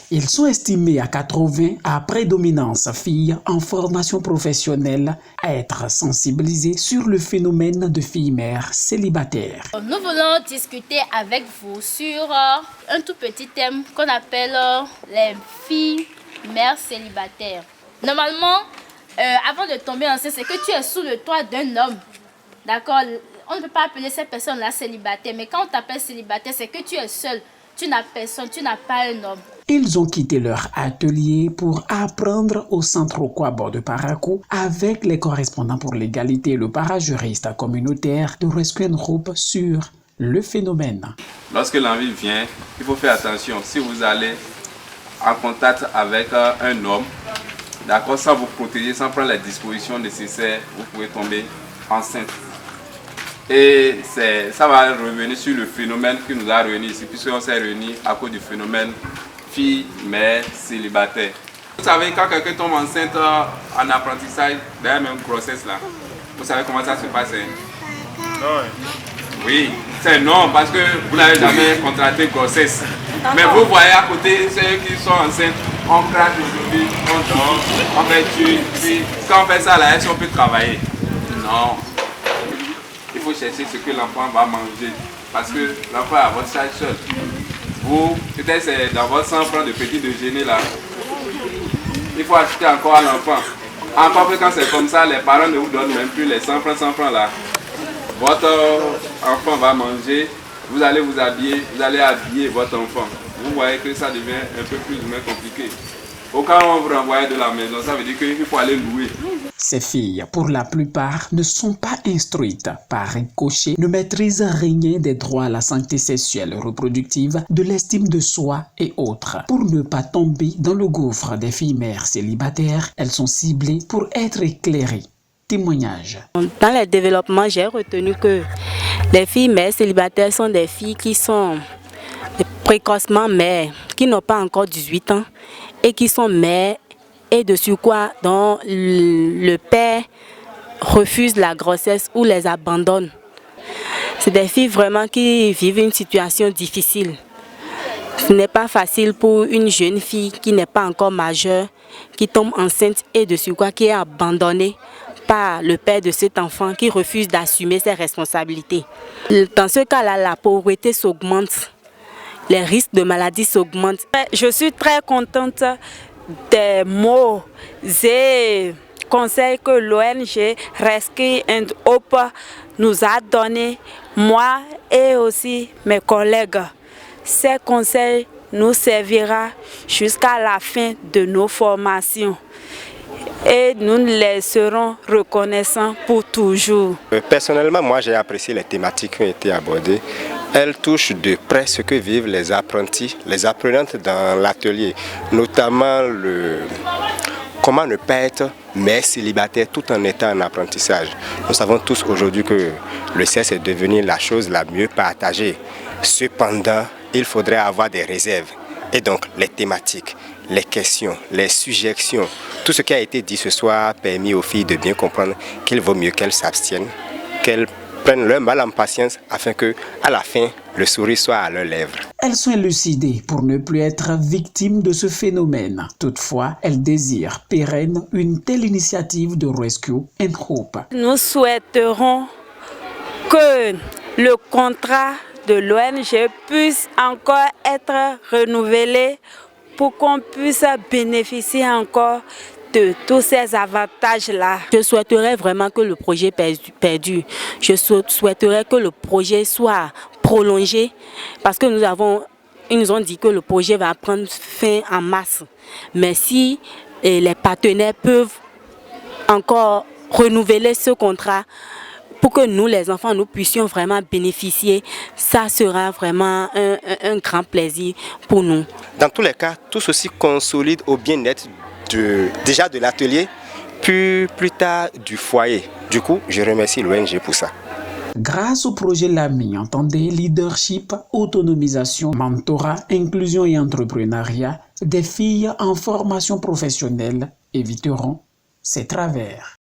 Ils sont estimés à 80 à prédominance filles en formation professionnelle à être sensibilisés sur le phénomène de filles-mères célibataires. Nous voulons discuter avec vous sur un tout petit thème qu'on appelle les filles-mères célibataires. Normalement, avant de tomber enceinte, c'est que tu es sous le toit d'un homme. D'accord? On ne peut pas appeler cette personne-là célibataire, mais quand on t'appelle célibataire, c'est que tu es seul. Tu n'as personne, tu n'as pas un homme. Ils ont quitté leur atelier pour apprendre au centre Okwabo de Parakou avec les correspondants pour l'égalité et le parajuriste communautaire de Rescue Group sur le phénomène. Lorsque l'envie vient, il faut faire attention. Si vous allez en contact avec un homme, d'accord, sans vous protéger, sans prendre les dispositions nécessaires, vous pouvez tomber enceinte. Et ça va revenir sur le phénomène qui nous a réunis ici, puisqu'on s'est réunis à cause du phénomène fille-mère célibataire. Vous savez, quand quelqu'un tombe enceinte en apprentissage, d'ailleurs même grossesse là, vous savez comment ça se passe? Oui, c'est non, parce que vous n'avez jamais contracté grossesse. Mais vous voyez à côté ceux qui sont enceintes, on craque aujourd'hui, on dort, on fait tuer, puis quand on fait ça là, est-ce qu'on peut travailler? Non. Il faut chercher ce que l'enfant va manger, parce que l'enfant est à votre charge seul. Vous, peut-être c'est dans votre 100 francs de petit déjeuner là, il faut acheter encore à l'enfant. Encore plus quand c'est comme ça, les parents ne vous donnent même plus les 100 francs là. Votre enfant va manger, vous allez vous habiller, vous allez habiller votre enfant. Vous voyez que ça devient un peu plus ou moins compliqué. Au cas où on vous renvoie de la maison, ça veut dire qu'il faut aller louer. Ces filles, pour la plupart, ne sont pas instruites. Par ricochet, ne maîtrisent rien des droits à la santé sexuelle et reproductive, de l'estime de soi et autres. Pour ne pas tomber dans le gouffre des filles-mères célibataires, elles sont ciblées pour être éclairées. Témoignage. Dans le développement, j'ai retenu que les filles-mères célibataires sont des filles qui sont précocement mères, qui n'ont pas encore 18 ans et qui sont mères et de surcroît dont le père refuse la grossesse ou les abandonne. C'est des filles vraiment qui vivent une situation difficile. Ce n'est pas facile pour une jeune fille qui n'est pas encore majeure, qui tombe enceinte et de surcroît qui est abandonnée par le père de cet enfant qui refuse d'assumer ses responsabilités. Dans ce cas-là, la pauvreté s'augmente, les risques de maladie s'augmentent. Je suis très contente des mots et conseils que l'ONG Rescue Hope nous a donnés, moi et aussi mes collègues. Ces conseils nous serviront jusqu'à la fin de nos formations et nous les serons reconnaissants pour toujours. Personnellement, moi j'ai apprécié les thématiques qui ont été abordées. Elles touchent de près ce que vivent les apprentis, les apprenantes dans l'atelier, notamment comment ne pas être mère célibataire tout en étant en apprentissage. Nous savons tous aujourd'hui que le sexe est devenu la chose la mieux partagée. Cependant, il faudrait avoir des réserves. Et donc, les thématiques, les questions, les suggestions, tout ce qui a été dit ce soir a permis aux filles de bien comprendre qu'il vaut mieux qu'elles s'abstiennent, qu'elles prennent leur mal en patience afin que, à la fin, le sourire soit à leurs lèvres. Elles sont élucidées pour ne plus être victimes de ce phénomène. Toutefois, elles désirent pérenne une telle initiative de Rescue Hope. Nous souhaiterons que le contrat de l'ONG puisse encore être renouvelé pour qu'on puisse bénéficier encore de tous ces avantages-là. Je souhaiterais vraiment que le projet perdure. Je souhaiterais que le projet soit prolongé parce que ils nous ont dit que le projet va prendre fin en mars. Mais si les partenaires peuvent encore renouveler ce contrat pour que nous, les enfants, nous puissions vraiment bénéficier, ça sera vraiment un grand plaisir pour nous. Dans tous les cas, tout ceci consolide au bien-être déjà de l'atelier, puis plus tard du foyer. Du coup, je remercie l'ONG pour ça. Grâce au projet LAMI, entendez leadership, autonomisation, mentorat, inclusion et entrepreneuriat, des filles en formation professionnelle éviteront ces travers.